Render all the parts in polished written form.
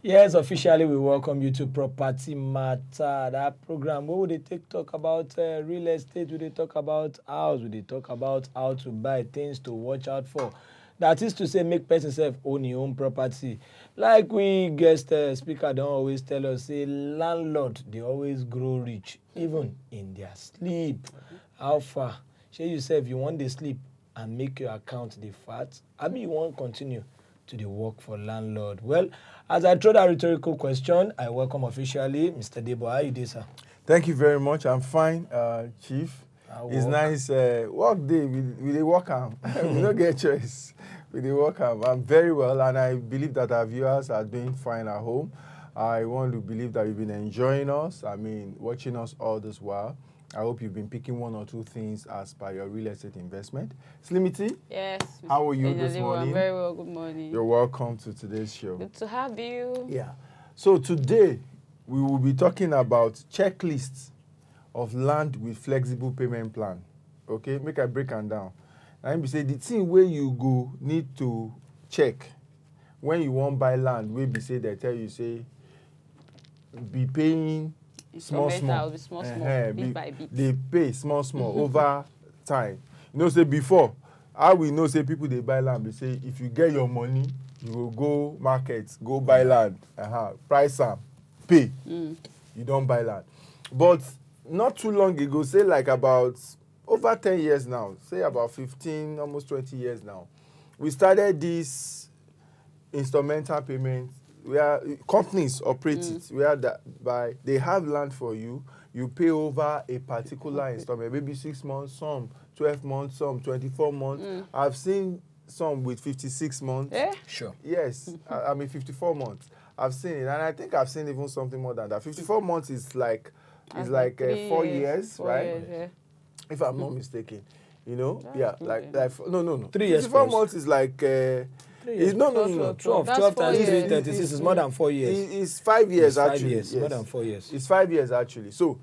Yes, officially we welcome you to Property Matter. That program where we dey talk about real estate, we dey talk about house, we dey talk about how to buy things to watch out for. That is to say, make person self own your own property. Like we guest speaker don't always tell us, say landlord they always grow rich, even in their sleep. How far? Shey you sef you want dey sleep and make your account dey fat? Abi you wan continue to the work for landlord? Well, as I throw that rhetorical question, I welcome officially Mr. Debo. How you doing, sir? Thank you very much. I'm fine, Chief. It's nice. Work day, we dey work am. We don't get choice. We dey work am. I'm very well, and I believe that our viewers are doing fine at home. I want to believe that you've been enjoying us. I mean, watching us all this while. I hope you've been picking one or two things as per your real estate investment. Slimity? Yes. How are you this morning? I'm very well. Good morning. You're welcome to today's show. Good to have you. Yeah. So today, we will be talking about checklists of land with flexible payment plan. Okay? Make I break am down. And be say the thing where you go need to check when you want buy land, where be say they tell you, say, be paying small, bit by bit. They pay small over time. You know, say before, how we know, say people they buy land, they say if you get your money, you will go market, go buy land, price am, pay. You don't buy land. But not too long ago, say like about over 10 years now, say about 15, almost 20 years now, we started this instrumental payment where companies operate it, where they have land for you, you pay over a particular installment, maybe 6 months, some 12 months, some 24 months. I've seen some with 56 months. Sure. Yes, I mean 54 months. I've seen it, and I think I've seen even something more than that. 54 months is like 4 years, right? Yeah. If I'm not mistaken, you know, no. 3 years. 54 months is like. No. 12 times 336 is more than 4 years. It's 5 years, It's 5 actually. years, Yes. more than 4 years. It's 5 years, actually. So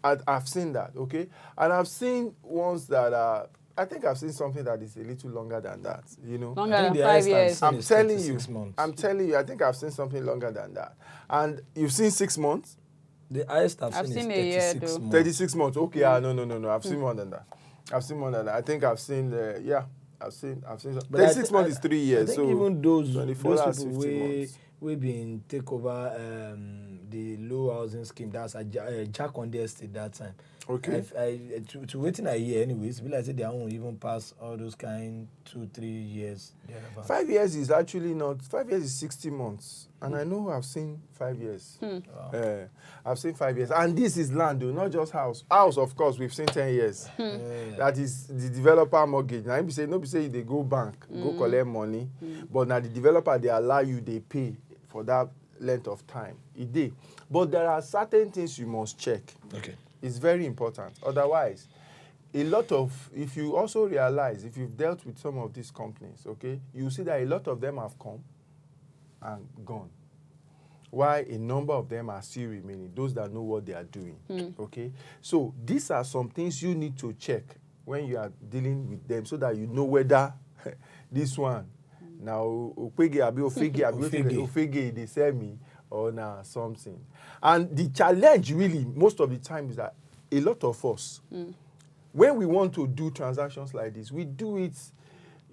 I've seen that, okay? And I've seen ones that are, I think I've seen something that is a little longer than that, you know? Longer I than think the 5 highest I've years. seen I'm is telling 36 you, months. I think I've seen something longer than that. And you've seen 6 months? The highest I've I've seen is seen a year, 36 though. months. 36 months. Okay, no. I've seen more than that. I think I've seen, I've seen. But 36 months is 3 years. I think so even those 24 people hours, 15 months. we been take over the low housing scheme. That's a Jack on the estate that time. Okay. To waiting a year anyways. Be like say they won't even pass all those kind 2-3 years. 5 years is actually not. 5 years is 60 months, and I know I've seen 5 years. Wow. I've seen 5 years, and this is land, though, not just house. House, of course, we've seen 10 years. That is the developer mortgage. Now, be say they go bank, go collect money, but now the developer they allow you, they pay for that length of time. It did. But there are certain things you must check. Okay. It's very important. Otherwise, if you also realize, if you've dealt with some of these companies, okay, you see that a lot of them have come and gone. While a number of them are still remaining, those that know what they are doing, okay? So these are some things you need to check when you are dealing with them so that you know whether this one, now, Ofege, they sell me, or now something. And the challenge really, most of the time, is that a lot of us, when we want to do transactions like this, we do it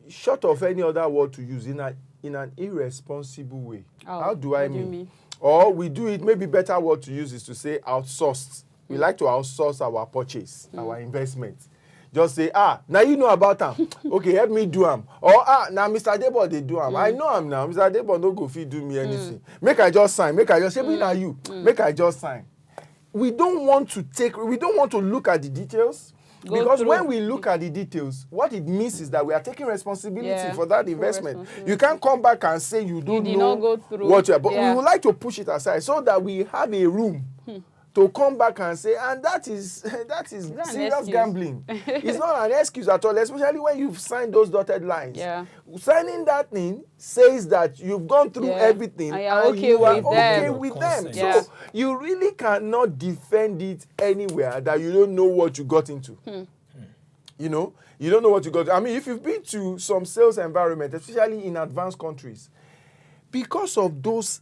short of any other word to use in an irresponsible way. How do I mean? Or we do it, maybe better word to use is to say outsourced. We like to outsource our purchase, our investment. Just say, now you know about them. Okay, help me do them. Or, now Mr. Debo, they do them. I know him now. Mr. Debo no go fit do me anything. Make I just sign. Make I just say, now you. Make I just sign. We don't want to look at the details. Because when we look at the details, what it means is that we are taking responsibility for that investment. You can't come back and say you don't know what you are. But we would like to push it aside so that we have a room to come back and say, and that is serious gambling. It's not an excuse at all, especially when you've signed those dotted lines. Signing that thing says that you've gone through everything and you are okay with them. So you really cannot defend it anywhere that you don't know what you got into. You know, you don't know what you got. I mean, if you've been to some sales environment, especially in advanced countries, because of those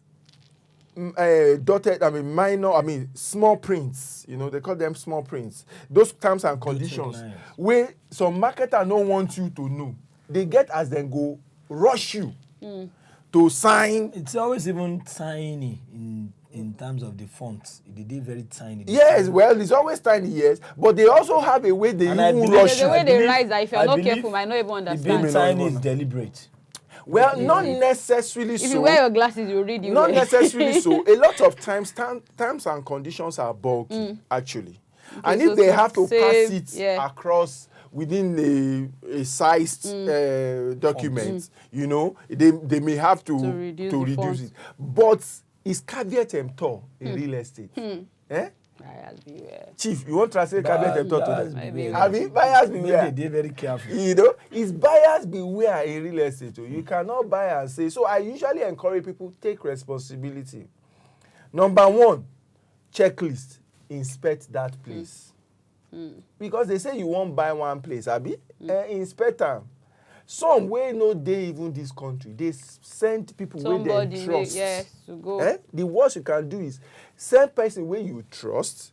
dotted, small prints. You know, they call them small prints. Those terms and conditions where some marketer don't want you to know. They get as then go rush you to sign. It's always even tiny in terms of the font. They did very tiny. Yes, well, it's always tiny, yes. But they also have a way they even rush you. The way they write that if you're not careful, might not even understand. Being tiny is deliberate. Well, not necessarily so. If you wear your glasses, you read. Not necessarily so. A lot of times, terms and conditions are bulky, actually. Okay, and if they have to pass it across within a sized document, you know, they may have to reduce it. But it's caveat emptor in real estate. Eh? Buyers beware. Chief, you want to translate caveat emptor to them? Buyers beware. They're very careful. You know, it's buyers beware in real estate. You cannot buy and say. So I usually encourage people to take responsibility. Number one, checklist. Inspect that place. Because they say you won't buy one place, abi? Inspect them. Some way no dey even this country. They send people where they trust. To go. The worst you can do is send person where you trust,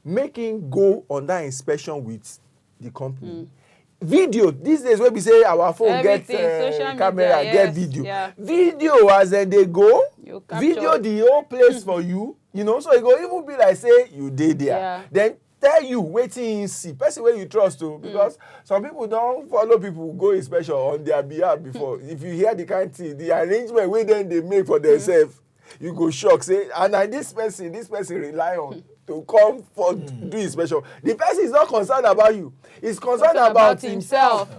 make him go on that inspection with the company. Video, these days when we say our phone get camera, get video. Yeah. Video as then they go, video the whole place for you, you know, so it go even be like say you did there. Yeah. Then tell you waiting see person where you trust to, because some people don't follow people go inspection on their behalf before. If you hear the kind of thing, the arrangement where then they make for themselves, you go shock, say, and this person rely on to come for do inspection. The person is not concerned about you. He's concerned about himself.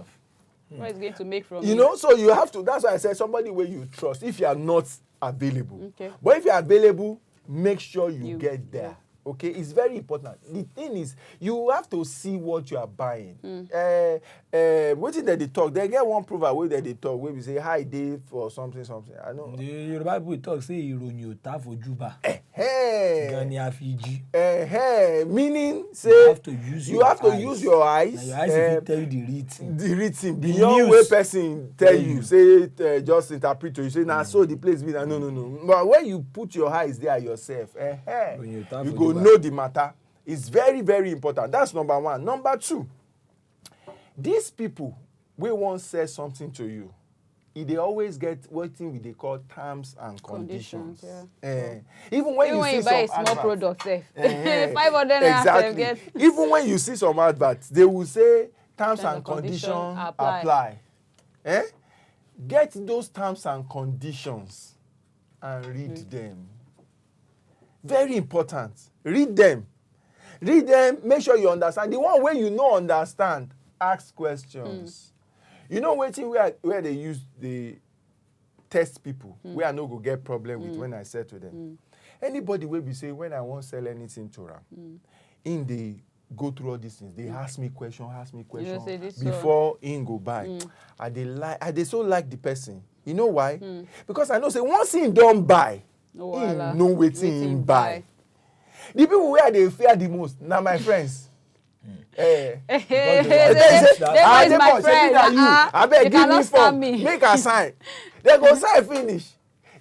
What is going to make from you know, so you have to, that's why I said somebody where you trust if you are not available. Okay. But if you are available, make sure you get there. Yeah. Okay, it's very important. The thing is, you have to see what you are buying. What is that they talk? They get one proverb where they talk, where we say, hi, Dave, or something. I know. The Yoruba people talk, say, Ironyo ta for Juba. Gani afiji. Meaning, say, you have to use your eyes. Now your eyes will tell you the written. The written. Beyond where person tell you, say, just interpret to you, say, nah, so the place be, no. But when you put your eyes there yourself, you go know the matter. It's very, very important. That's number one. Number two, these people we won't say something to you, they always get what thing they call terms and conditions. Even when you buy a small product, 500 exactly. Even when you see some adverts, they will say terms and conditions apply. Get those terms and conditions and read them. Very important. Read them. Make sure you understand. The one where you no understand, ask questions. You know where they use the test people, where I no go get problem with when I say to them. Anybody will be say when I won't sell anything to them, in the go through all these things, they ask me question before in go buy. I so like the person. You know why? Because I know say once in don't buy, no waiting buy. The people where they fear the most, now my friends. They my friend. I beg give me phone, make a sign. They go sign finish.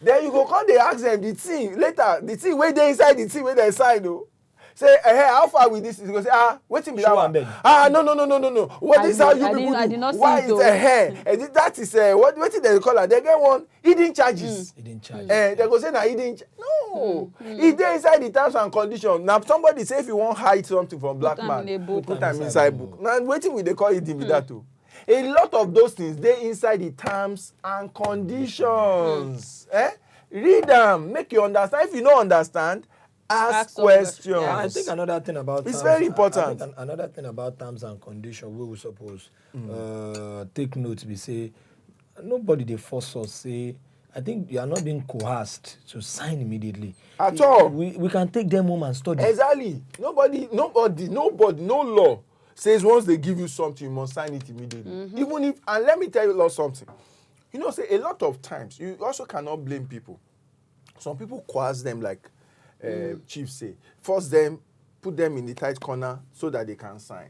Then you go call they ask them the thing later. The thing where they inside the thing where they sign though. Say, hey, how far with this? You go say, waiting be that one. No. What is how you people do? Why is a hair? And that is what is they call it? They get one hidden charges. Hidden charges. They go say na hidden. No, it dey inside the terms and conditions. Now somebody say if you want hide something from black man, put them inside book. Now waiting with they call it with that too. A lot of those things they inside the terms and conditions. Read them, make you understand. If you don't understand, ask questions. Yeah, I think another thing about it's very important. Another thing about terms and conditions we will suppose take note. We say nobody they force us say. I think you are not being coerced to sign immediately. At all. We can take them home and study. Exactly. Nobody, no law says once they give you something, you must sign it immediately. Even if, and let me tell you something. You know, say a lot of times, you also cannot blame people. Some people coerce them like Chief say. Force them, put them in the tight corner so that they can sign.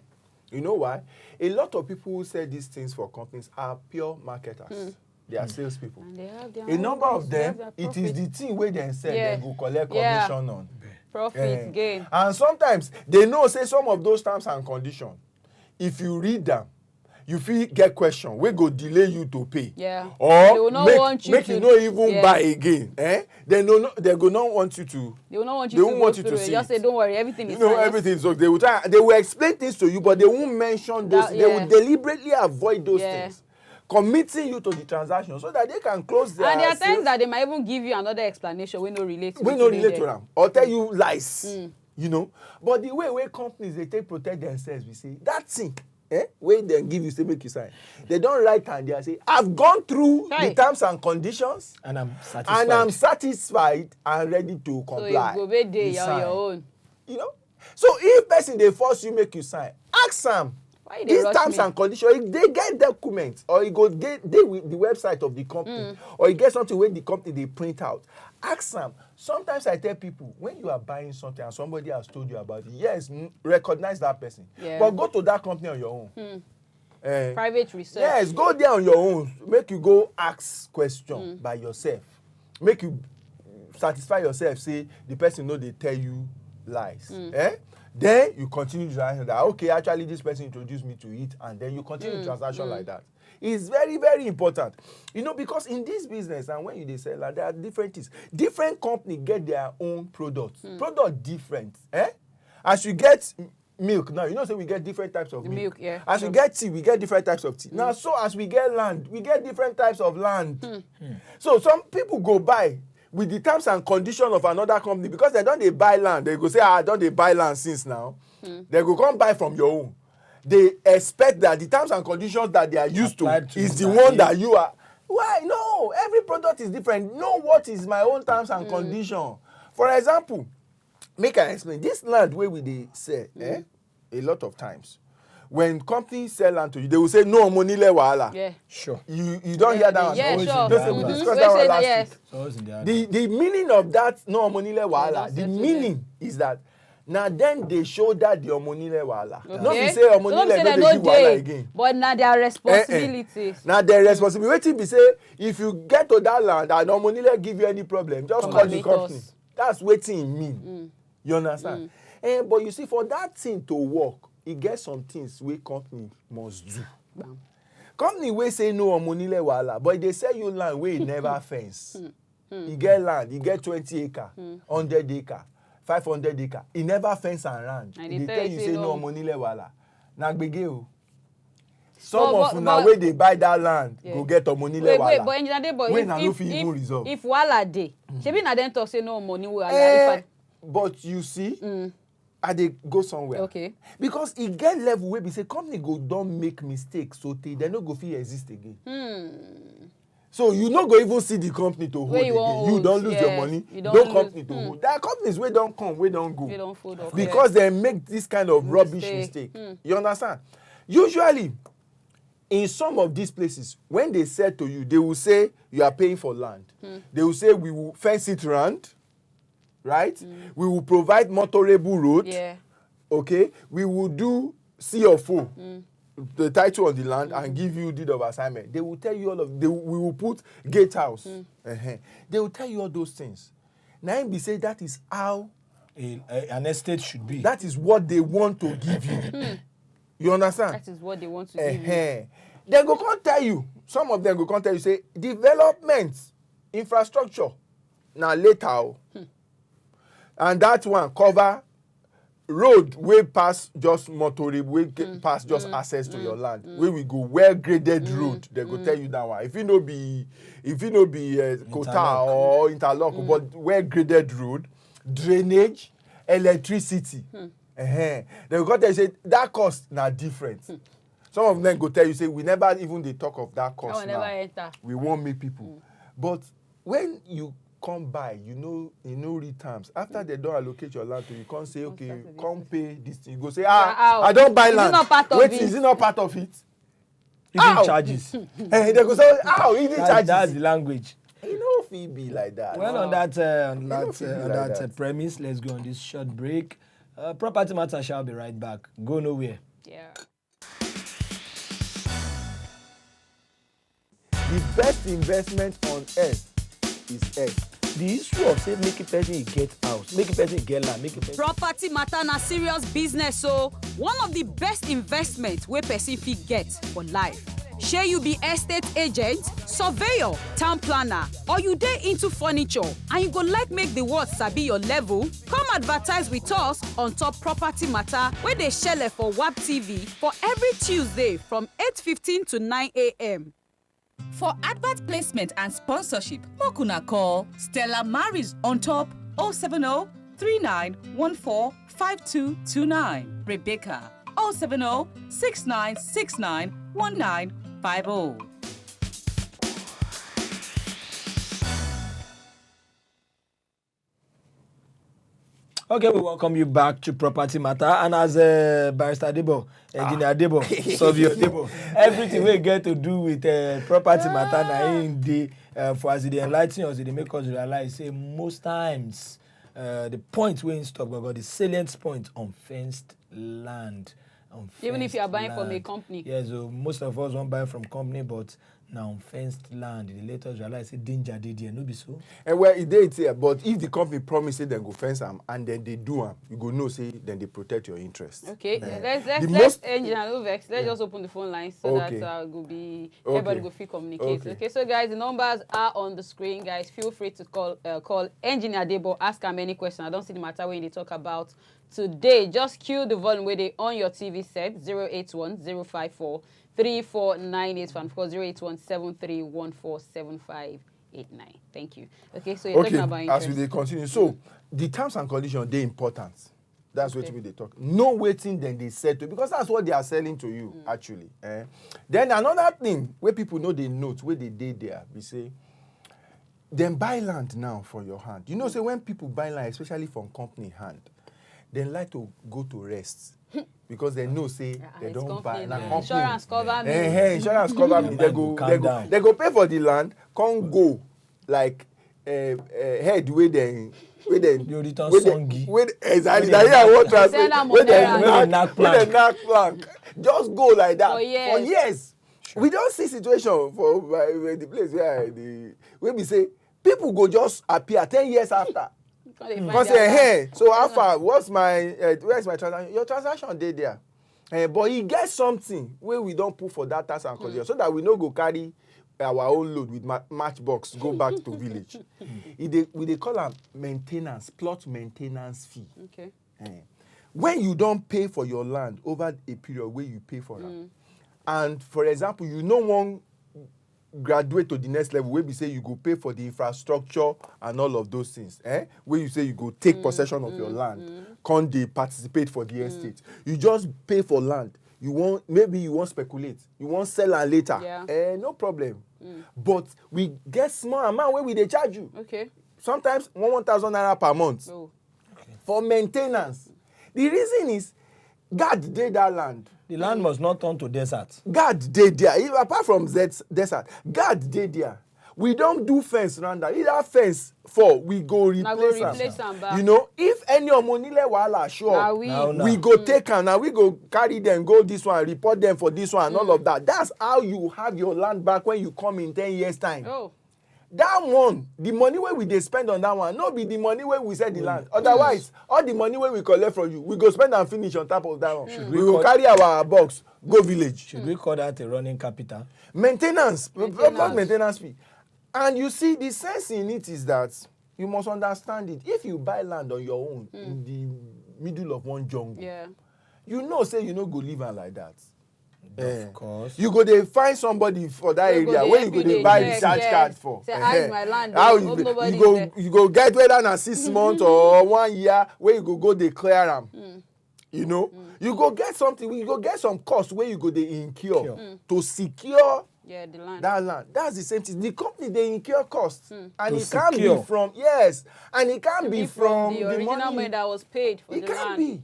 You know why? A lot of people who say these things for companies are pure marketers. They are salespeople. And they have their A own number of ways, they have them, their it is profit. the thing where they sell, Yeah. they go collect Yeah. commission on. Profit gain. And sometimes they know say some of those terms and conditions, if you read them, you feel get question wey go delay you to pay. Yeah. Or They will not want you make to- you no even yeah. buy again. They go not want you to. They will not want They you won't to want go you to through it. see Just it. say, don't worry, everything You is know fine. Just- everything. So they will explain things to you, but they won't mention those. That- They will yeah. deliberately avoid those Yeah. things, committing you to the transaction so that they can close their. And there are times sales. that they might even give you another explanation when no relate to We it no today relate to there. them or tell you lies. You know, but the way companies they take protect themselves, we say that thing. When they give you say make you sign, they don't write and they say I've gone through Hey. the terms and conditions And I'm satisfied. and I'm satisfied and ready to So comply. if go be there, You you're on sign. your own. You know, so if person they force you make you sign, ask am. Why you dey These rush terms me? and conditions, if they get documents or you go get they with the website of the company or you get something when the company they print out. Ask them. Sometimes I tell people when you are buying something and somebody has told you about it, yes, recognize that person. Yeah. But go to that company on your own. Private research. Yes, go there on your own. Make you go ask question by yourself. Make you satisfy yourself. Say the person know they tell you lies. Then you continue the transaction that okay, actually this person introduced me to it, and then you continue the transaction like that. It's very, very important. You know, because in this business and when you dey sell, there are different things. Different company get their own products. Product different. As you get milk now, you know, so we get different types of milk. Yeah. As we get tea, we get different types of tea. Now, so as we get land, we get different types of land. So some people go buy with the terms and conditions of another company because they don't they buy land. They go say, I don't they buy land since now. They go come buy from your own. They expect that the terms and conditions that they are used to Applied to is the that, one yeah. that you are. Why? No, every product is different. Know what is my own terms and condition. For example, make I explain. This land where we dey sell, a lot of times, when companies sell land to you, they will say no money le wahala. Yeah. Sure. You don't hear that one. Yeah, always sure. in the Don't say we advert. discussed We that one say last yes. week. So always in the The meaning of that no money le wahala, don't the settle meaning is that now then they show that the money le wahala. Okay. Not be say money Don't le say no they dey no give wahala dey, again. but now their responsibilities. Now the responsibility be say if you get to that land and no money le give you any problem, just Come call and the meet company. us. That's wetin e mean. You understand? But you see, for that thing to work, e get some things wey company must do. Company wey say no money le wahala, but they sell you land wey e never fence. E get land, e get 20 acre, 100 acre, 500 acre. E never fence around. And E they dey tell you say no no. money le wahala. Na gbege o. Some But- of una but- wey dey buy that land Yeah. go get money le Wait, wahala. but engineer dey, but Wey na no fit even if resolve. if wahala dey, shebi na dem talk say no money wahala. Eh, but you see, I dey go somewhere. Okay. Because e get level wey be say company go don make mistake so tey dem no go fit exist again. So you no go even see the company to hold Wey you again. wan You hold, don lose your yes. money. You No don lose. company to hold. There are companies wey don come, wey don go. They don't fold up. Because they make this kind of rubbish Mistake. mistake. You understand? Usually, in some of these places, when they sell to you, they will say you are paying for land. They will say we will fence it round, right? We will provide motorable road. Yeah. Okay, we will do CFO, the title on the land, and give you deed of assignment. They will tell you all of. We will put gatehouse. They will tell you all those things. Now, him be say that is how. An estate should be. That is what they want to give you. You understand? That is what they want to give you. They go come tell you. Some of them go come tell you say development, infrastructure, na later o. And that one cover road wey pass just motorable, wey pass just access to your land, wey we go well graded road. They go tell you that one. If it no be quota or interlock, but well graded road, drainage, electricity. They go come tell you say that cost na different. Some of them go tell you say we never even dey talk of that cost That one now. never enter. We won't meet people. But when you come by, you know read terms. After they don't allocate your land to you, come say, okay, start to come pay this thing. You go say, Ow. I don't buy Is it land. not part of Wait, it? is it not part of it? Hidden Ow. charges. They go say, hidden charges. That's the language. You know if it be like that. Well, on It don't that feel like that. premise, let's go on this short break. Property Matter shall be right back. Go nowhere. Yeah. The best investment on earth is earth. The issue of say make a person get house, make a person get land, make a person. Property matter na serious business, so one of the best investments wey person fit get for life. Shey you be estate agent, surveyor, town planner, or you dey into furniture and you go like make the world sabi your level? Come advertise with us on top Property Matter wey dey shele for WAP TV for every Tuesday from 8:15 to 9 a.m. For advert placement and sponsorship, make una call Stella Maris on top 070 3914 5229. Rebecca 070 6969 1950. Okay, we welcome you back to Property Matter. And as Barrister Debo, Engineer Debo, Surveyor Debo, everything we get to do with Property Matter na in the for as they enlighten us, they make us realize say most times the point we in stop got the salient point on fenced land. Even if you are buying from a company. Yeah, so most of us won't buy from company, but now fenced land, the later realize say danger dey there, no be so. And well, it is here, but if the company promise say them go fence them and then they do them, you go know say then they protect your interest. Okay, let's engineer no vex. Let's just open the phone lines so that go be everybody go feel communicate. Okay, so guys, the numbers are on the screen. Guys, feel free to call Engineer Debo, ask him any question. I don't see the matter when they talk about today. Just cue the volume where they on your TV set 081 054 3498 and of course 081 73147589. Thank you. Okay, so you're talking about interest. As we continue, so the terms and conditions they important. That's what we they talk. No waiting, then they sell to, because that's what they are selling to you actually. Then another thing where people know they note where they did there, we say then buy land now for your hand. You know, say when people buy land, especially from company hand, they like to go to rest. Because they know say they don't buy. Insurance cover me. Insurance cover me. They go pay for the land, can't go like head with them. Exactly. That's I want to say. With the knack plank. Just go like that for years. We don't see situation for the place where we say people go just appear 10 years after. Because hey, so how far? Where's my transaction? Your transaction day there. But he gets something where we don't put for that tax and condition so that we no go carry our own load with matchbox go back to village. We call them maintenance, plot maintenance fee. Okay. When you don't pay for your land over a period where you pay for it, and for example, you no one graduate to the next level where we say you go pay for the infrastructure and all of those things, where you say you go take possession of your land, can't they participate for the estate? You just pay for land. Maybe you won't speculate, you won't sell it later. No problem. But we get small amount where we they charge you. Okay. Sometimes 1,000 naira per month for maintenance. The reason is God did that land. The land must not turn to desert. God did there. Apart from desert, God did there. We don't do fence around that. If that fence fall, we go replace them. You know, if any money wala sure, we go take them. Now we go carry them, go this one, report them for this one, and all of that. That's how you have your land back when you come in 10 years' time. Oh. That one, the money where we spend on that one, not be the money where we sell the land. Otherwise, all the money where we collect from you, we go spend and finish on top of that one. We will carry our box, go village. Should we call that a running capital? Maintenance fee. And you see, the sense in it is that you must understand it. If you buy land on your own in the middle of one jungle, you know, say you no go live on like that. Of course. You go they find somebody for that area where you go they buy the charge card for. Say, how is my land? How you go get whether na 6 months or 1 year where you go they clear them. You know, you go get something. You go get some cost where you go they incur to secure the land. That land. That's the same thing. The company they incur costs, and it can't be from and it can't be from the original money that was paid for the land. It can't be.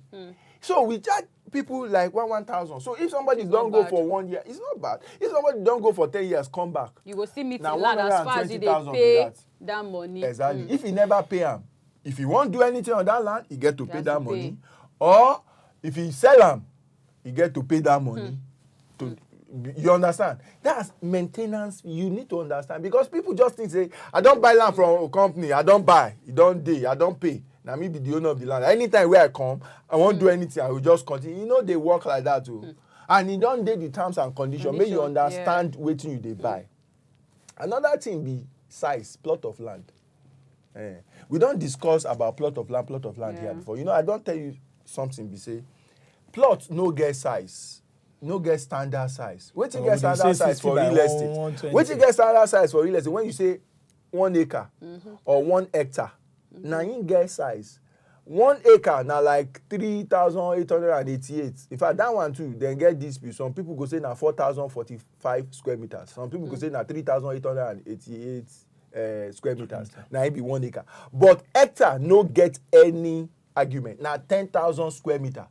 So we charge people like 1,000. So if somebody don't go for 1 year, it's not bad. If somebody don't go for 10 years, come back. You go see me now land as far as you they pay that money. Exactly. If he never pay him, if he won't do anything on that land, he get to pay that money. Or if he sell him, he get to pay that money. You understand? That's maintenance. You need to understand because people just think say, I don't buy land from a company. I don't buy. You don't day. I don't pay. Now me be the owner of the land. Anytime where I come, I won't do anything. I will just continue. You know they work like that too. And you don't date the terms and conditions. Make you understand what you they buy. Another thing be size, plot of land. We don't discuss about plot of land here before. You know, I don't tell you something be say, plot no get size. No get standard size. What you get standard size for real estate? What you get standard size for real estate? When you say 1 acre or 1 hectare, now you get size. 1 acre now like 3,888. In fact, that one too, then get dispute. Some people go say now 4,045 square meters. Some people go say now 3,888 square meters. Now it be 1 acre. But hectare no get any argument. Now 10,000 square meter.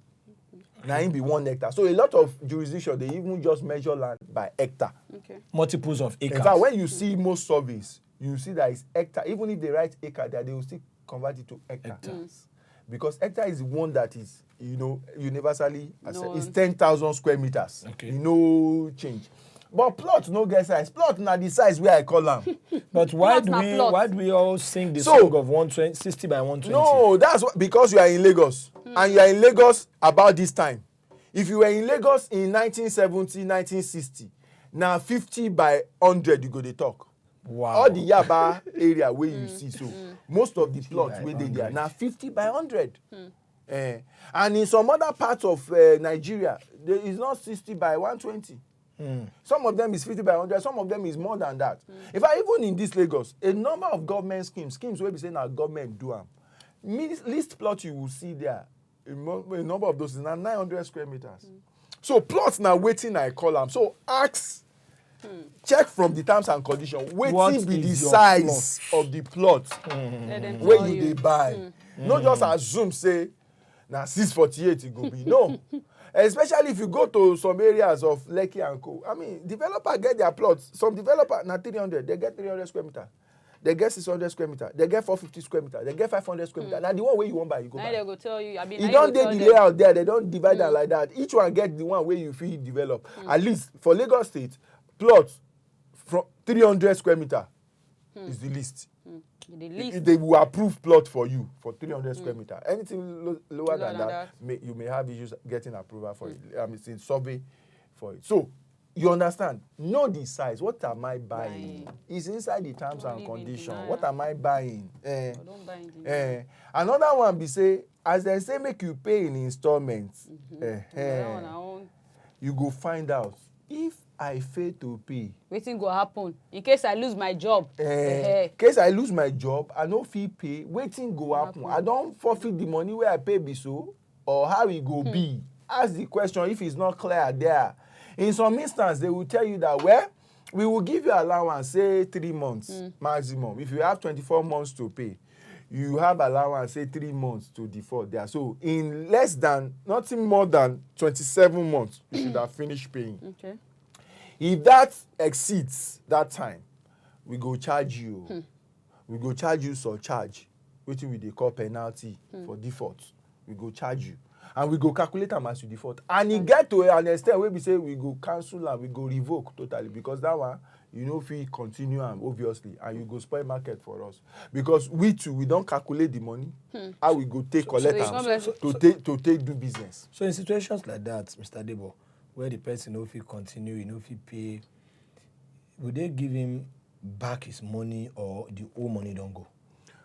Now it be 1 hectare. So a lot of jurisdictions they even just measure land by hectare. Okay. Multiples of acres. In fact, when you see most surveys, you see that it's hectare. Even if they write acre there, they will still convert it to hectares. Because hectare is one that is, you know, universally it's 10,000 square meters. Okay. No change. But plot no get size. Plot na the size where I call them. But why do we all sing the song of 160 by 120? No, that's because you are in Lagos. And you are in Lagos about this time. If you were in Lagos in 1970, 1960, now 50 by 100 you go to talk. Wow. All the Yaba area where you see, so most of the plots where they are now 50 by 100. And in some other parts of Nigeria, there is not 60 by 120. Some of them is 50 by 100, some of them is more than that. In fact, even in this Lagos, a number of government schemes where we say now government do them. List plot you will see there, a number of those is now 900 square meters. So plots now waiting I call them. So ask, check from the terms and conditions. Waiting be the size of the plot where you they buy. Not just assume say now 648 it go be. No. Especially if you go to some areas of Lekki and Co. I mean, developer get their plots. Some developer now 300, they get 300 square meter. They get 600 square meter. They get 450 square meter. They get 500 square meter. Now the one where you want buy, you go buy. Now they go tell you. You don't get the layout there. They don't divide that like that. Each one get the one where you feel develop. At least for Lagos State, plots from 300 square meter is the least. The least. They will approve plot for you for 300 square meter. Anything lower than that, you may have issues getting approval for it. I mean, it's survey for it. So, you understand? Know the size. What am I buying? It's inside the terms and conditions. What am I buying? Don't buy Another one be say, as they say, make you pay in installments. You go find out. If I fail to pay, wetin go happen in case I lose my job? In case I lose my job, I no fit pay. Wetin go happen? I don't forfeit the money where I pay be so, or how it go be? Ask the question if it's not clear there. In some instances, they will tell you that, well, we will give you allowance, say 3 months maximum. If you have 24 months to pay, you have allowance, say 3 months to default there. So in nothing more than 27 months, you should have finished paying. Okay. If that exceeds that time, we go charge you. We go charge you surcharge, which we dey call penalty for default. We go charge you. And we go calculate them as you default. And it get to an extent where we say we go cancel and we go revoke totally. Because that one, you know, if we continue obviously, and you go spoil market for us. Because we too, we don't calculate the money, how we go take collect them to take do business. So in situations like that, Mr. Debo, where the person know if he continue, you know if he pay, would they give him back his money or the whole money don't go?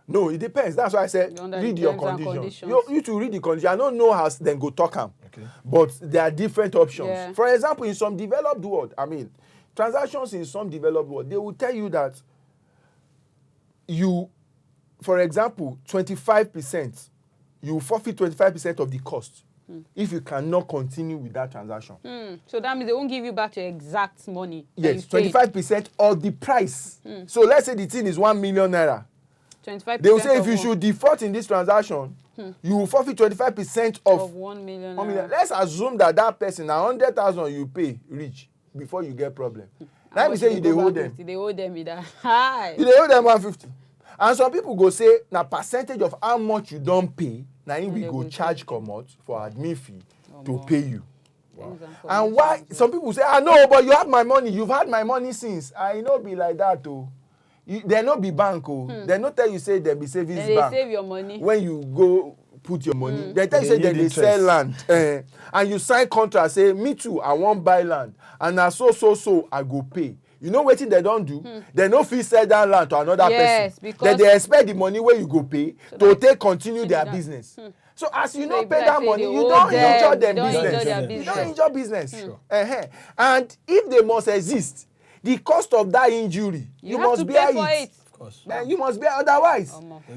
No, it depends. That's why I said read your conditions. You to read the condition. I don't know how then go talk them. Okay. But there are different options. Yeah. For example, in some developed world, I mean, transactions in some developed world, they will tell you that you, for example, 25%, you forfeit 25% of the cost if you cannot continue with that transaction. So that means they won't give you back your exact money. Yes, 25% of the price. So let's say the thing is 1 million naira. 25%. They will say if you should default in this transaction, you will forfeit 25% of 1 million. Let's assume that person, 100,000 you pay reach before you get problem. Now we say you dey owe them. They owe them with that. Hi. You dey owe them 150. And some people go say na percentage of how much you don't pay, now we go charge comot for admin fee to pay you. And why some people say, I know, but you have my money. You've had my money since. I know be like that, too. They no be bank, They no tell you say they be savings bank. They save your money. When you go put your money, they tell you say they sell land. And you sign contract, say, me too, I won't buy land. And now so, I go pay. You know what they don't do? They no fit sell that land to another person. Because they expect the money where you go pay to take continue their business. So as you not pay that money, you don't enjoy their business. You don't enjoy business. Sure. And if they must exist, the cost of that injury, you must bear it. Of course. You must bear otherwise.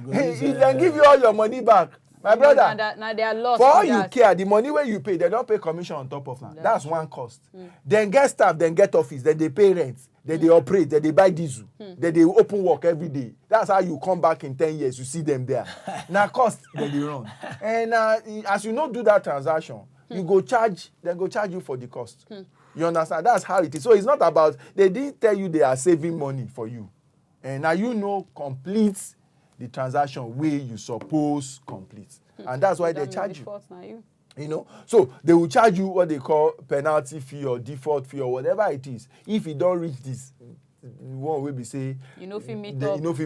If they give you all your money back, my brother, now they are lost. for all you care, the money where you pay, they don't pay commission on top of that. That's one cost. Then get staff, then get office, then they pay rent, then they operate, then they buy diesel, then they open work every day. That's how you come back in 10 years, you see them there. Now cost, then they run. And as you not do that transaction, you go charge, then go charge you for the cost. You understand? That's how it is. So it's not about, they didn't tell you they are saving money for you. And now you know complete the transaction where you suppose complete. And that's why they charge you. You know, so they will charge you what they call penalty fee or default fee or whatever it is. If you don't reach this, one will be say, you know, if you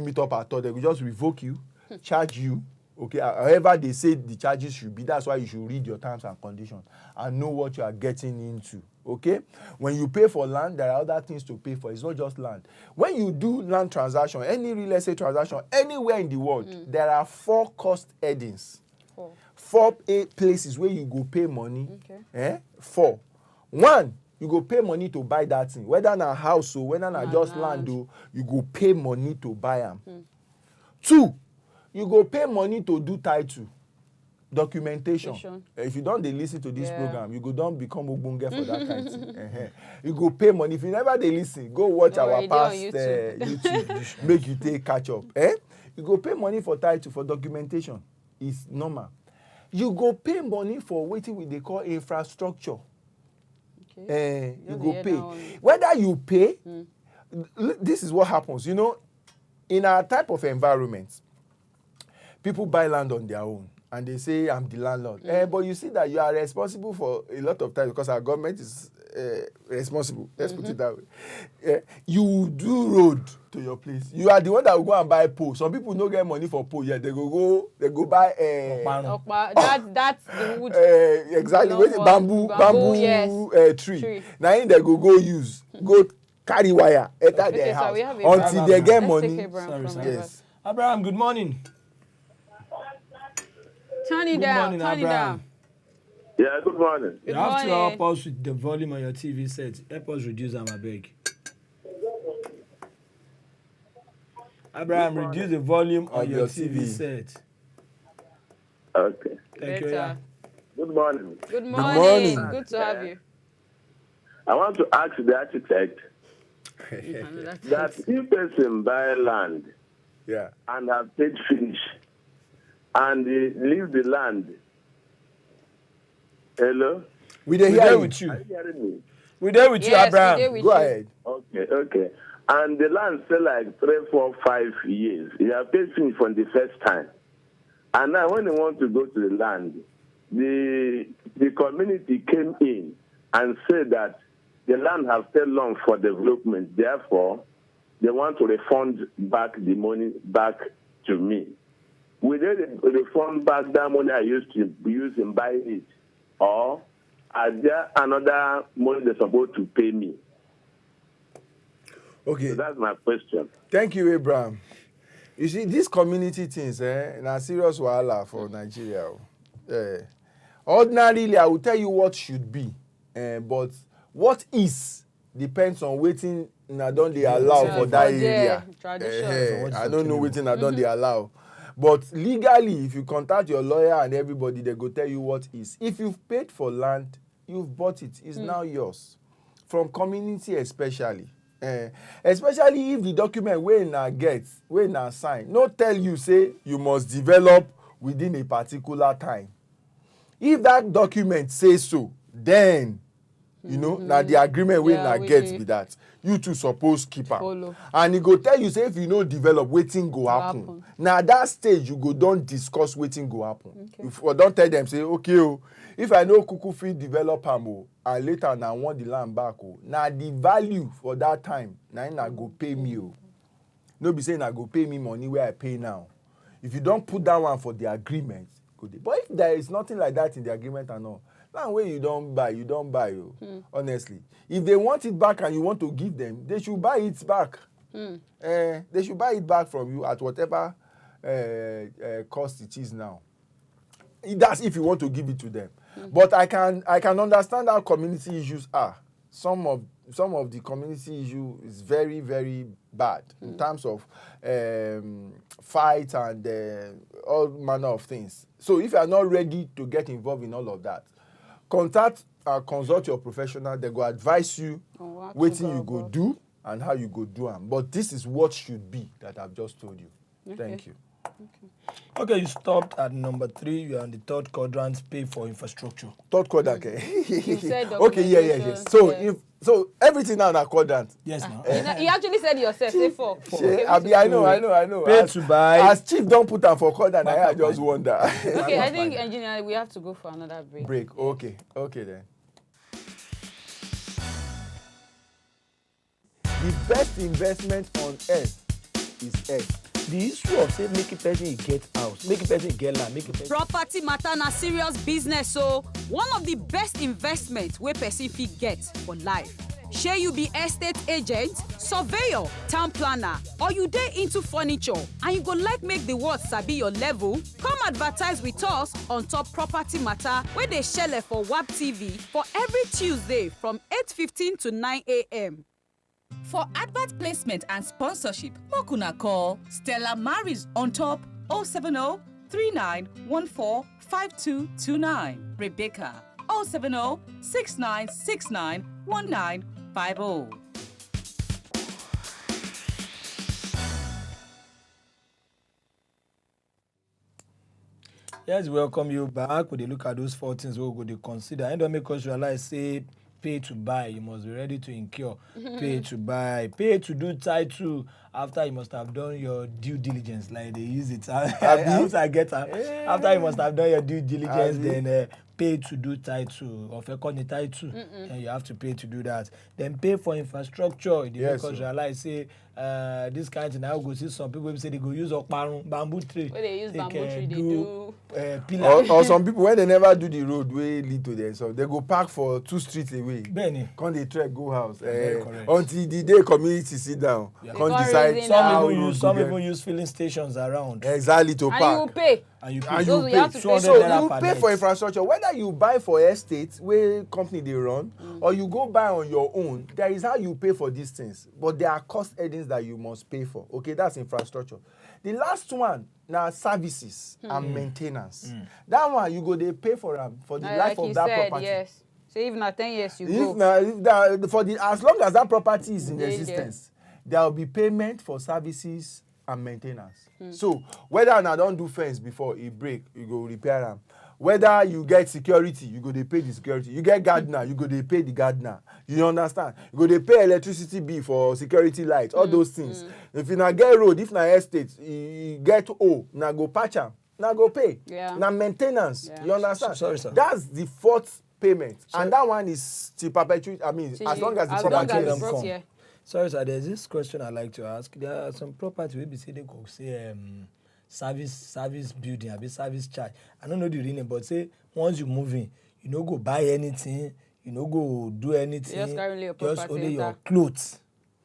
meet up at all, they will just revoke you, charge you. Okay, however they say the charges should be, that's why you should read your terms and conditions and know what you are getting into. Okay, when you pay for land, there are other things to pay for. It's not just land. When you do land transaction, any real estate transaction, anywhere in the world, there are 4 cost headings. 4 places where you go pay money. 4. 1, you go pay money to buy that thing. Whether na house or whether na just land, you go pay money to buy them. 2, you go pay money to do title. Documentation. If you don't listen to this program, you go don't become ogbonge for that kind of thing. You go pay money. If you never listen, go watch our past YouTube. Make you take catch up. You go pay money for title, for documentation. It's normal. You go pay money for what they call infrastructure. You go pay. Whether you pay, this is what happens. You know, in our type of environment, people buy land on their own. And they say, I'm the landlord. But you see that you are responsible for a lot of times because our government is responsible. Let's put it that way. You do road to your place. You are the one that will go and buy pole. Some people don't get money for pole yet. They go buy that's the wood. Exactly. Bamboo tree. Now they go use. Go carry wire enter their house until they get money. Yes. Abraham, good morning. Turn it down. Yeah, good morning. You have to help us with the volume on your TV set. Help us reduce them, I beg. Abraham, reduce the volume on your TV set. Okay. Thank you. Yeah. Good morning. Good morning. Good to have you. I want to ask the architect that if person buy land and have paid finish, and they leave the land. Hello? We're there with you. Are you hearing me? We're there with you, Abraham. Go ahead. Okay. And the land still like 3, 4, 5 years. You have paid finish from the first time. And now when they want to go to the land, the community came in and said that the land has stayed long for development. Therefore, they want to refund back the money back to me. Will they refund back that money I used to use in buying it? Or are there another money they're supposed to pay me? Okay. So that's my question. Thank you, Abraham. You see, these community things, are serious wahala for Nigeria. Ordinarily, I will tell you what should be. But what is depends on waiting I don't they allow for that area. I don't know waiting I don't they allow. But legally, if you contact your lawyer and everybody, they go tell you what is. If you've paid for land, you've bought it. It's now yours. From community especially. Especially if the document when na sign, no tell you say you must develop within a particular time. If that document says so, then You know, now the agreement wey na get be that. You two suppose keep am. And he go tell you say if you no develop, wetin go happen. Now that stage you go don discuss wetin go happen. If you don tell them say okay oh, if I no kuku fit develop am oh, and later na want the land back oh, na the value for that time na go pay me oh. No be saying I go pay me money where I pay now. If you don't put that one for the agreement, go there. But if there is nothing like that in the agreement and all, that way you don't buy oh. Honestly. If they want it back and you want to give them, they should buy it back. They should buy it back from you at whatever cost it is now. That's if you want to give it to them. But I can understand how community issues are. Some of the community issue is very, very bad in terms of fight and all manner of things. So if you are not ready to get involved in all of that, contact and consult your professional. They go advise you what you go do and how you go do them. But this is what should be that I've just told you. Thank you. Okay, you stopped at number 3. You are on the third quadrant, pay for infrastructure. Third quadrant, okay. You said okay, yes. So everything now in a quadrant. Yes, now. You actually said yourself, say 4. Okay, I know. Pay to buy. As chief don't put them for quadrant, I just wonder. Okay, I think, engineer, we have to go for another break. Okay then. The best investment on earth is earth. The issue of say make a person get house, make a person get land, make a person. Property matter na serious business so one of the best investments wey person fit get for life. Shey you be estate agent, surveyor, town planner, or you dey into furniture and you go like make the world sabi your level, come advertise with us on top Property Matter wey dey shele for WAP TV for every Tuesday from 8:15 to 9 a.m. For advert placement and sponsorship, Mokuna call Stella Maris on top 070 3914 5229. Rebecca 070 6969 1950. Yes, welcome you back. We look at those 4 things we go to consider. And don't make us realize say pay to buy, you must be ready to incur. Pay to buy, pay to do title after you must have done your due diligence, like they use it. After you must have done your due diligence, then pay to do title or fekoni title, and you have to pay to do that. Then pay for infrastructure. Because realize say this kind of thing. I go see some people say they go use bamboo tree. When they use bamboo tree, they do pillar. Or some people when they never do the road way lead to them, so they go park for 2 streets away. Benny. Come they trek go house until the day community sit down. Come decide. Some even use filling stations around. Exactly to park. And you pay. And you pay. So you pay for infrastructure. Whether you buy for estate where company they run, or you go buy on your own, there is how you pay for these things. But there are cost headings that you must pay for. Okay, that's infrastructure. The last one now services and maintenance. That one you go they pay for them for the life of that property. Yes. So even at 10 years you as long as that property is in existence, there will be payment for services and maintenance. So whether I don't do fence before it break, you go repair them. Whether you get security, you go they pay the security. You get gardener, you go they pay the gardener. You understand? You go they pay electricity bill for security lights, all those things. If you not get road, if not estate, you get now go patch them, now go pay. Now maintenance. You understand? Sorry, sir. That's the 4th payment, and that one is to perpetuate. I mean, as long as the property them come. Sorry, sir. There's this question I like to ask. There are some property we be say they go say service building, a service charge. I don't know the real name, but say once you move in, you no go buy anything, you no go do anything. Just only your clothes.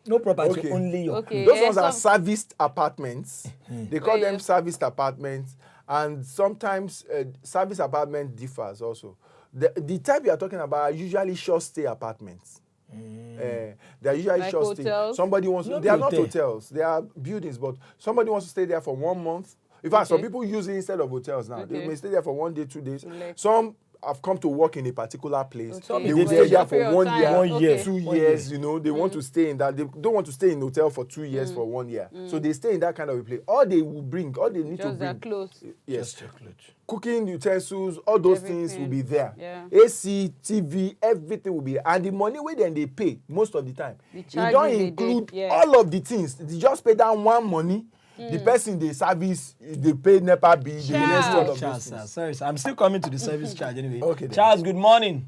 No property, only your clothes. Those ones are serviced apartments. They call them serviced apartments, and sometimes service apartment differs also. The type you are talking about are usually short stay apartments. They are usually like short stay. Somebody wants to, they are not hotels, they are buildings, but somebody wants to stay there for 1 month. In fact, some people use it instead of hotels now. They may stay there for 1 day, 2 days. Some have come to work in a particular place. Okay. They will stay there for 1 year, One year. 2 years. You know, they want to stay in that. They don't want to stay in hotel for 2 years for 1 year. So they stay in that kind of a place. All they will bring, all they need to Just their bring, clothes. yes, Just chocolate. cooking utensils, all those things will be there. Yeah. AC, TV, everything will be there. And the money where then they pay most of the time, you don't include all of the things. They just pay down one money. The person they service, they pay NEPA bill, they rest all of those things. Sorry, sir. I'm still coming to the service charge anyway. Okay, then. Charles, good morning.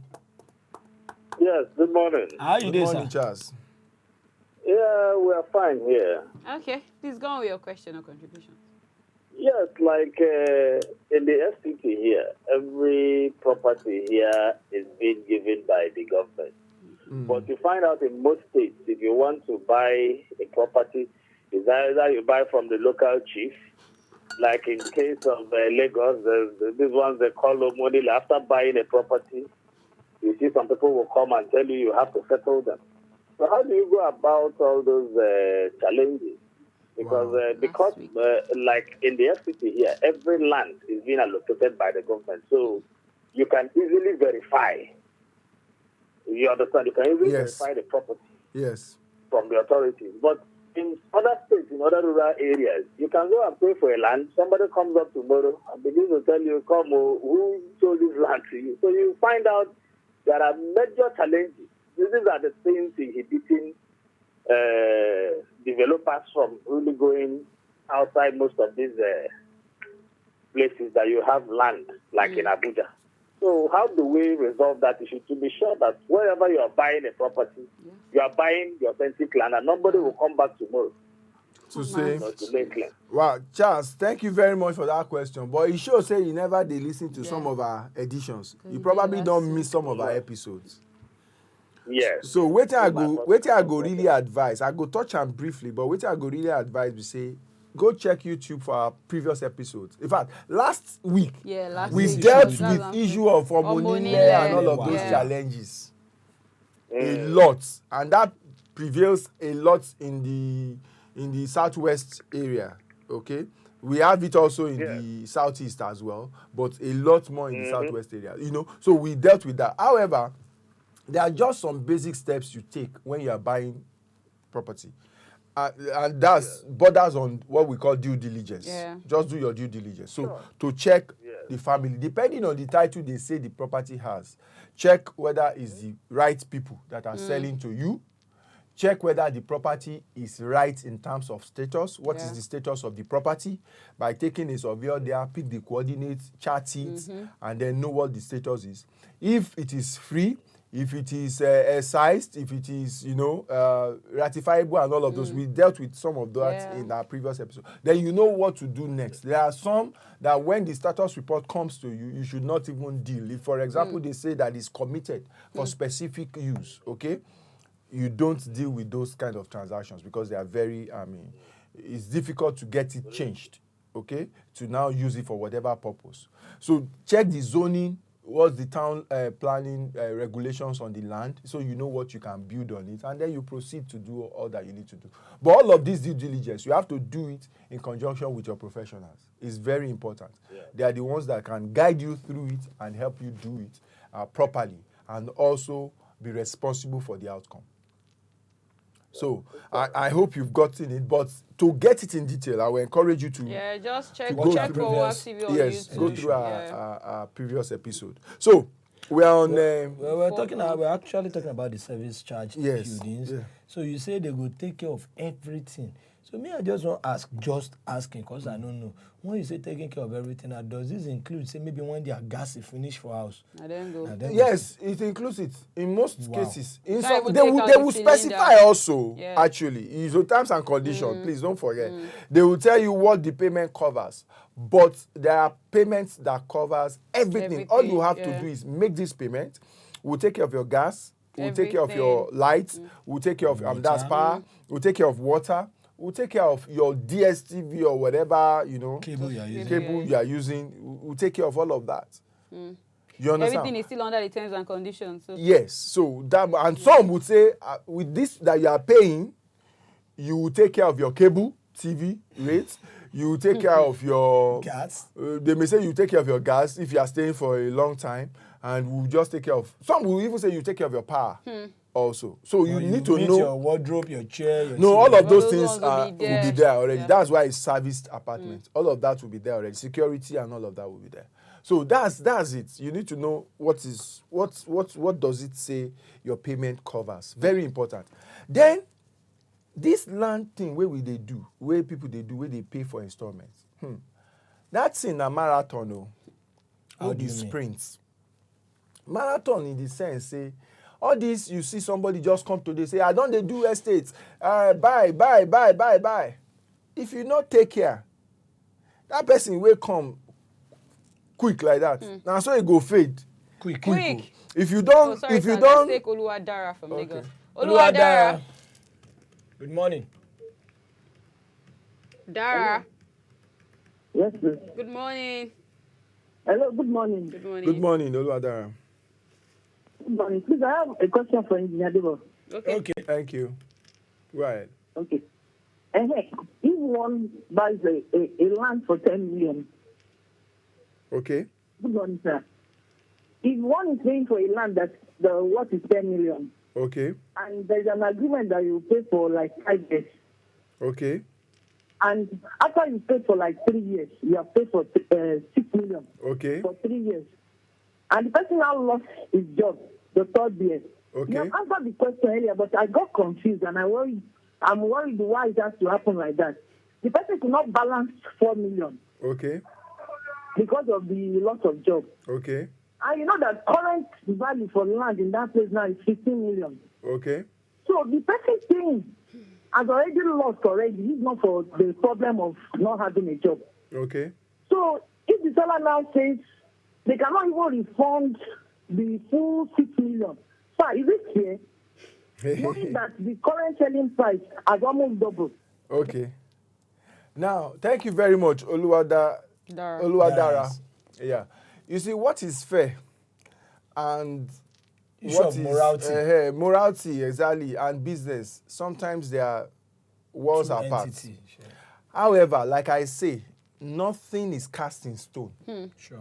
Yes, good morning. How are you Good doing, morning, sir? Charles. Yeah, we are fine here. Okay, please go on with your question or contribution. Yes, like in the FCT here, every property here is being given by the government. But you find out in most states, if you want to buy a property, it's either you buy from the local chief, like in case of Lagos, these ones they call money. After buying a property, you see some people will come and tell you have to settle them. So how do you go about all those challenges? Because like in the FCT here, every land is being allocated by the government, so you can easily verify. You understand? You can easily verify the property from the authorities. But in other states, in other rural areas, you can go and pay for a land. Somebody comes up tomorrow and begins to tell you, "Come, who sold this land to you?" So you find out there are major challenges. These are the things inhibiting developers from really going outside most of these places that you have land, like in Abuja. So how do we resolve that issue to be sure that wherever you are buying a property, you are buying the authentic land and nobody will come back tomorrow to say, to make claim? wow, Charles, thank you very much for that question. But it shows say you never did listen to some of our editions. You probably don't miss some of our episodes. Yes. So wait till I go really advise. I go touch on briefly, but wait till I go really advise. We say go check YouTube for our previous episodes. In fact, last week we dealt with issue of Omonile and all of those challenges a lot, and that prevails a lot in the southwest area. Okay, we have it also in the southeast as well, but a lot more in the southwest area. You know, so we dealt with that. However, there are just some basic steps you take when you are buying property. And that's borders on what we call due diligence. Just do your due diligence. So to check the family, depending on the title they say the property has, check whether it's the right people that are selling to you. Check whether the property is right in terms of status. What is the status of the property? By taking a surveyor there, pick the coordinates, chart it, and then know what the status is. If it is free, if it is sized, if it is, ratifiable and all of those. We dealt with some of that in our previous episode. Then you know what to do next. There are some that when the status report comes to you, you should not even deal. If, for example, they say that it's committed for specific use, okay? You don't deal with those kind of transactions because they are very, it's difficult to get it changed, okay? To now use it for whatever purpose. So check the zoning. What's the town planning regulations on the land, so you know what you can build on it, and then you proceed to do all that you need to do. But all of this due diligence, you have to do it in conjunction with your professionals. It's very important. They are the ones that can guide you through it and help you do it properly, and also be responsible for the outcome. So I hope you've gotten it, but to get it in detail, I will encourage you to just check for TV on YouTube. Go through our previous episode. So we are on. We're actually talking about the service charge buildings. Yeah. So you say they will take care of everything. So me, I just want to just asking, because I don't know. When you say taking care of everything, does this include, say, maybe when their gas is finished for house? I don't go. Yes, it includes it in most cases. In some, they will specify also, actually. So terms and conditions, please don't forget. They will tell you what the payment covers. But there are payments that covers everything. All you have to do is make this payment. We'll take care of your gas. We'll take care of your lights. We'll take care of that's power. We'll take care of water. We'll take care of your DSTV or whatever, cable you are using. We'll take care of all of that. You understand? Everything is still under the terms and conditions. So. Yes. So that, and some would say, with this that you are paying, you will take care of your cable TV rates. you take care of your gas. They may say you take care of your gas if you are staying for a long time, and we'll just take care of. Some will even say you take care of your power also. So you need to know your wardrobe, your chair. Your no, all of those things will will be there already. Yeah. That's why it's serviced apartment. All of that will be there already. Security and all of that will be there. So that's it. You need to know what does it say your payment covers. Very important. Then this land thing where they do, where people they do, where they pay for installments. That's in a marathon, How or do the you mean? sprints. Marathon in the sense, say, all this you see somebody just come today say, I don't they do estates, buy. If you not take care, that person will come quick like that. Now so it go fade. Quick. If you don't, Oh, sorry, if you sir. don't, Let's take Oluwadara from Okay. Lagos. Oluwadara. Good morning. Dara. Yes, please. Good morning. Hello, good morning. Good morning. good morning, Oluwadara. Good morning. Please, I have a question for Engineer Debo. Okay. Thank you. Right. Okay. If one buys a land for 10 million, Okay. good morning, sir. If one is paying for a land that the worth is 10 million, Okay. and there's an agreement that you pay for like 5 years, Okay. and after you pay for like 3 years, you have paid for 6 million Okay. for 3 years, and the person now lost his job the 3rd year. Okay. You have answered the question earlier, but I got confused and I'm worried why it has to happen like that. The person could not balance 4 million Okay. because of the loss of job. Okay. And you know that current value for land in that place now is 15 million. Okay. So the person thing has already lost already, if not for the problem of not having a job. Okay. So if the seller now says they cannot even refund the full 6 million, so is it fair? Knowing that the current selling price has almost doubled. Okay. Now, thank you very much, Oluwadara. Yes. Yeah. You see, what is fair and Issue what of is morality. morality, exactly, and business, sometimes they are worlds Two apart. entity, sure. However, like I say, nothing is cast in stone. Sure.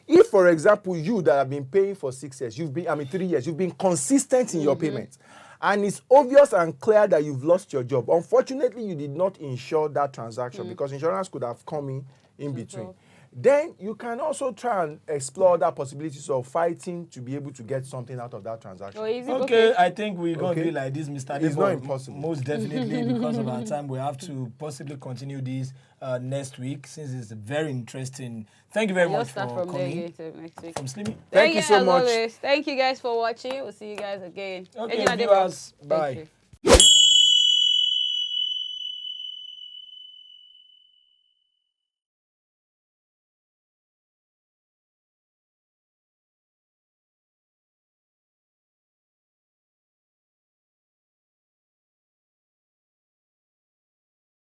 If, for example, you that have been paying for 6 years, 3 years, you've been consistent in your payments, and it's obvious and clear that you've lost your job. Unfortunately, you did not insure that transaction because insurance could have come in between. Then you can also try and explore that possibilities of fighting to be able to get something out of that transaction. Oh, is it Okay, I think we're going to Okay. be like this, Mr. It's Debo. not impossible. Most definitely, because of our time, we have to possibly continue this next week, since it's very interesting. Thank you very We'll much start for from there coming. again till next week. From Slimmy. Thank you so as much. always. Thank you guys for watching. We'll see you guys again. Okay, Engineer Debo. viewers, Thank bye. you.